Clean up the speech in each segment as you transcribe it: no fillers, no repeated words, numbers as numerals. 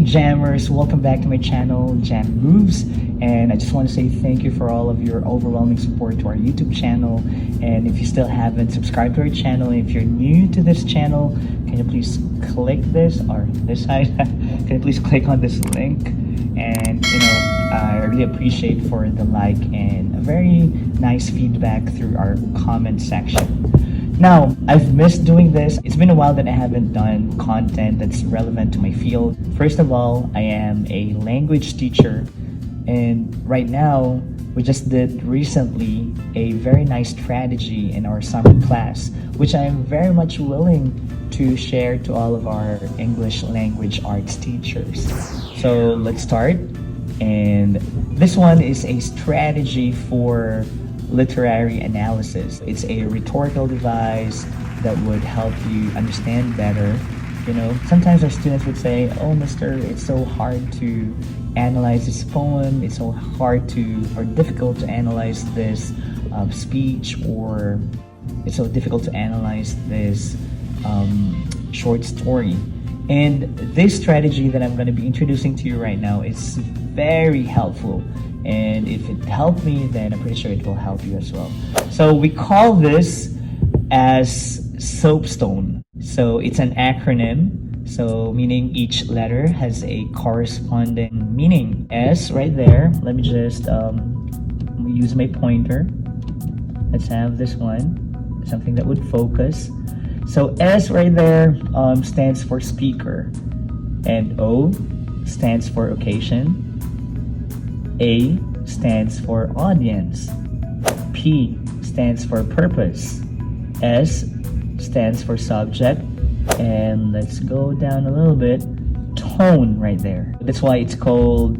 Jammers, welcome back to my channel, Jam Moves. And I just want to say thank you for all of your overwhelming support to our YouTube channel. And if you still haven't subscribed to our channel, if you're new to this channel, can you please click this or this side? Can you please click on this link? And I really appreciate for the like and a very nice feedback through our comment section. Now, I've missed doing this. It's been a while that I haven't done content that's relevant to my field. First of all, I am a language teacher, and right now, we just did recently a very nice strategy in our summer class, which I am very much willing to share to all of our English language arts teachers. So let's start. And this one is a strategy for literary analysis. It's a rhetorical device that would help you understand better. Sometimes our students would say, "Oh, mister, it's so hard to analyze this poem. It's so hard or difficult to analyze this speech, or it's so difficult to analyze this short story." And this strategy that I'm going to be introducing to you right now is very helpful. And if it helped me, then I'm pretty sure it will help you as well. So we call this as SOAPSTone. So it's an acronym. So meaning each letter has a corresponding meaning. S right there. Let me just use my pointer. Let's have this one. Something that would focus. So S right there stands for speaker. And O stands for occasion. A stands for audience. P stands for purpose. S stands for subject. And let's go down a little bit. Tone right there. That's why it's called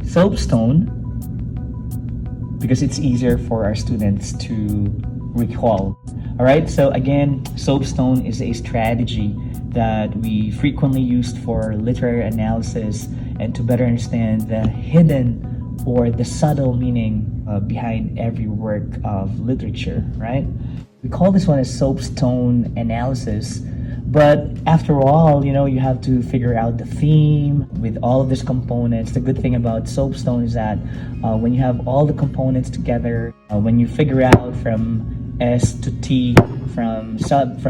SOAPSTone, because it's easier for our students to recall. Alright, so again, SOAPSTone is a strategy that we frequently used for literary analysis and to better understand the hidden or the subtle meaning behind every work of literature, right? We call this one a SOAPSTone analysis, but after all, you have to figure out the theme with all of these components. The good thing about SOAPSTone is that when you have all the components together, when you figure out from S to T, from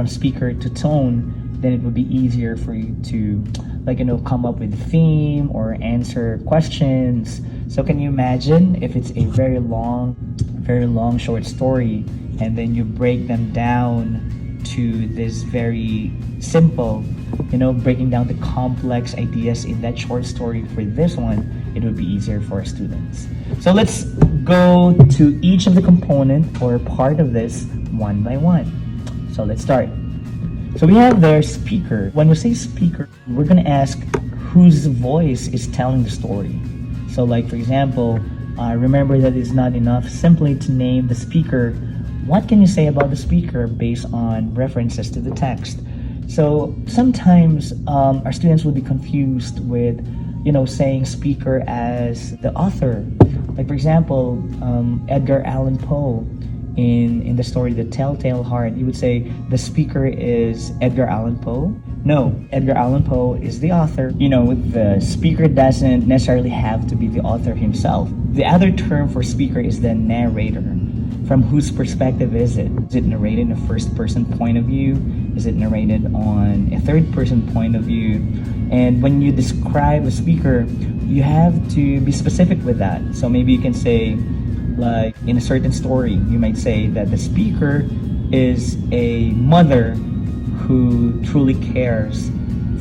speaker to tone, then it would be easier for you to come up with a theme or answer questions. So can you imagine if it's a very long short story, and then you break them down to this very simple, breaking down the complex ideas in that short story. For this one, it would be easier for our students. So let's go to each of the component or part of this one by one. So let's start. So we have their speaker. When we say speaker, we're going to ask whose voice is telling the story. So like, for example, remember that it's not enough simply to name the speaker. What can you say about the speaker based on references to the text? So sometimes our students will be confused with, saying speaker as the author. Like, for example, Edgar Allan Poe, in the story The Telltale Heart, you would say the speaker is Edgar Allan Poe. No, Edgar Allan Poe is the author. The speaker doesn't necessarily have to be the author himself. The other term for speaker is the narrator. From whose perspective is it? Is it narrated in a first-person point of view? Is it narrated on a third-person point of view? And when you describe a speaker, you have to be specific with that. So maybe you can say, like in a certain story, you might say that the speaker is a mother who truly cares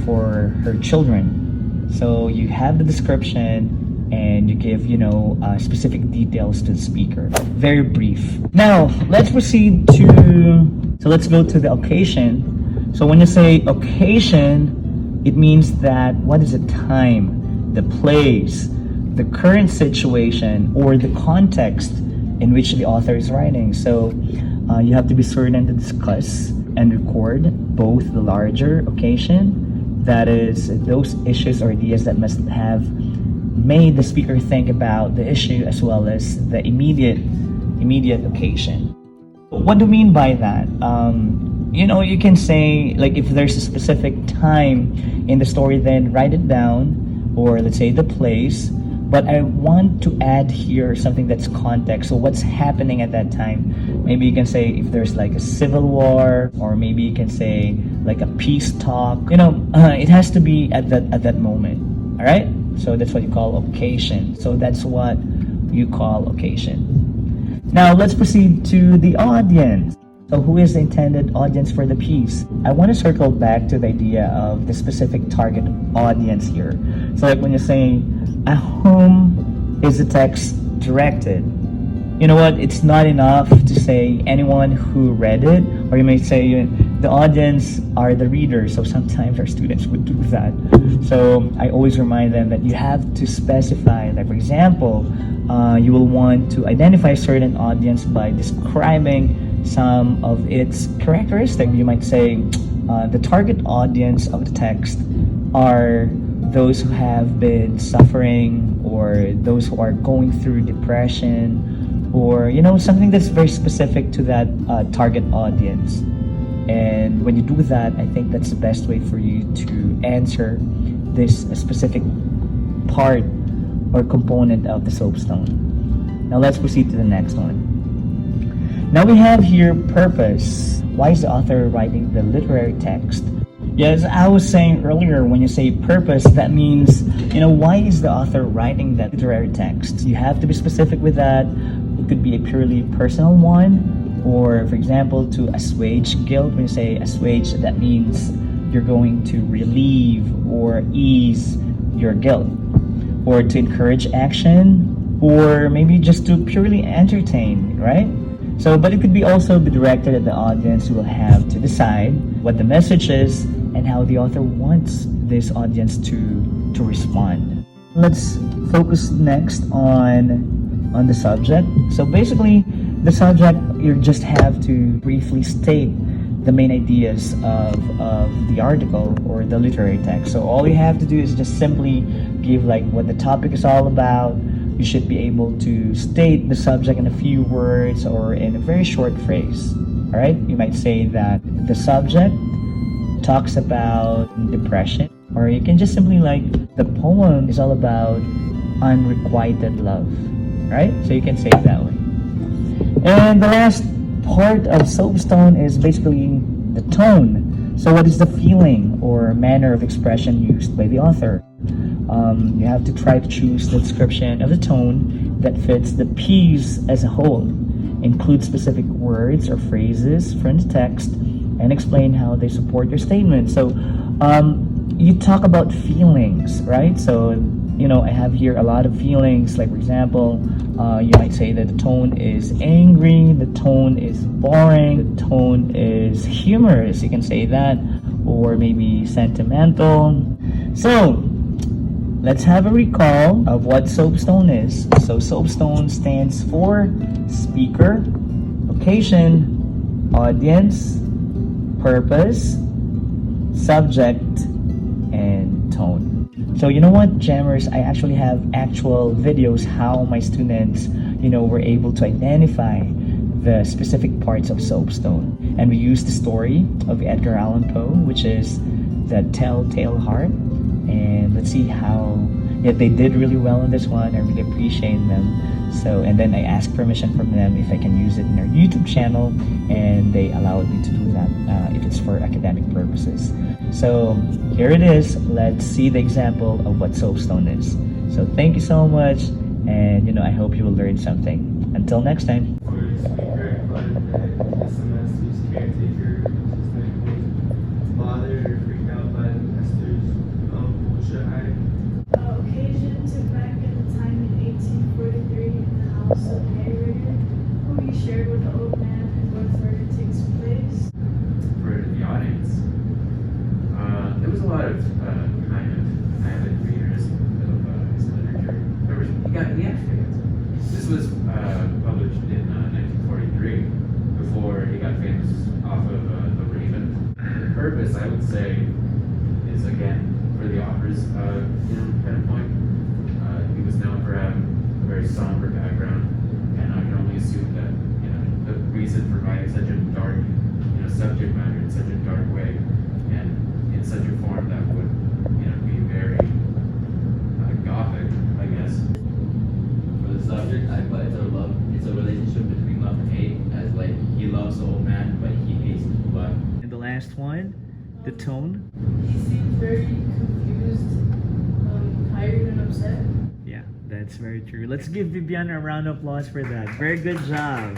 for her children. So you have the description and you give, specific details to the speaker. Very brief. Now, let's proceed so let's go to the occasion. So when you say occasion, it means that what is the time, the place, the current situation, or the context in which the author is writing. So you have to be certain to discuss and record both the larger occasion, that is, those issues or ideas that must have made the speaker think about the issue, as well as the immediate occasion. What do you mean by that? You can say, like, if there's a specific time in the story, then write it down or let's say the place, but I want to add here something that's context. So what's happening at that time? Maybe you can say if there's like a civil war, or maybe you can say like a peace talk. It has to be at that moment. All right. So that's what you call occasion. So that's what you call occasion. Now let's proceed to the audience. So who is the intended audience for the piece? I want to circle back to the idea of the specific target audience here. So like when you're saying, at whom is the text directed? You know what? It's not enough to say anyone who read it, or you may say the audience are the readers. So sometimes our students would do that. So I always remind them that you have to specify, like for example, you will want to identify a certain audience by describing some of its characteristics. You might say the target audience of the text are those who have been suffering, or those who are going through depression, or something that's very specific to that target audience. And when you do that, I think that's the best way for you to answer this specific part or component of the SOAPSTone. Now let's proceed to the next one. Now we have here purpose. Why is the author writing the literary text? Yes, I was saying earlier, when you say purpose, that means, why is the author writing that literary text? You have to be specific with that. It could be a purely personal one, or for example, to assuage guilt. When you say assuage, that means you're going to relieve or ease your guilt, or to encourage action, or maybe just to purely entertain, right? So, but it could be also be directed at the audience, who will have to decide what the message is and how the author wants this audience to respond. Let's focus next on the subject. So basically, the subject, you just have to briefly state the main ideas of the article or the literary text. So all you have to do is just simply give like what the topic is all about. You should be able to state the subject in a few words or in a very short phrase. All right, you might say that the subject talks about depression, or you can just simply like the poem is all about unrequited love. Right, so you can say it that way. And the last part of SOAPSTone is basically the tone. So what is the feeling or manner of expression used by the author? You have to try to choose the description of the tone that fits the piece as a whole. Include specific words or phrases from the text and explain how they support your statement. So you talk about feelings, right? So I have here a lot of feelings. Like for example, you might say that the tone is angry, the tone is boring, the tone is humorous, you can say that, or maybe sentimental. So let's have a recall of what SOAPSTone is. So SOAPSTone stands for speaker, occasion, audience, purpose, subject, and tone. So you know what, Jammers, I actually have actual videos how my students, were able to identify the specific parts of SOAPSTone. And we used the story of Edgar Allan Poe, which is The Telltale Heart. And let's see how they did really well in this one. I really appreciate them. So, and then I asked permission from them if I can use it in their YouTube channel, and they allowed me to do that if it's for academic purposes. So here it is. Let's see the example of what SOAPSTone is. So thank you so much, and I hope you will learn something. Until next time. Occasion took back in the time in 1843 in the house of Harriet, who he shared with the old man, and what further takes place. For the audience, there was a lot of kind of avid readers of his literature. He had fans. This was published in 1943, before he got famous off of The Raven. The purpose, I would say, is again for the author's kind of point. He was known for having a very somber background, and I can only assume that the reason for writing such a dark subject matter in such a dark way and in such a form that would be very last one, the tone. He seems very confused, tired, and upset. Yeah, that's very true. Let's give Viviana a round of applause for that. Very good job.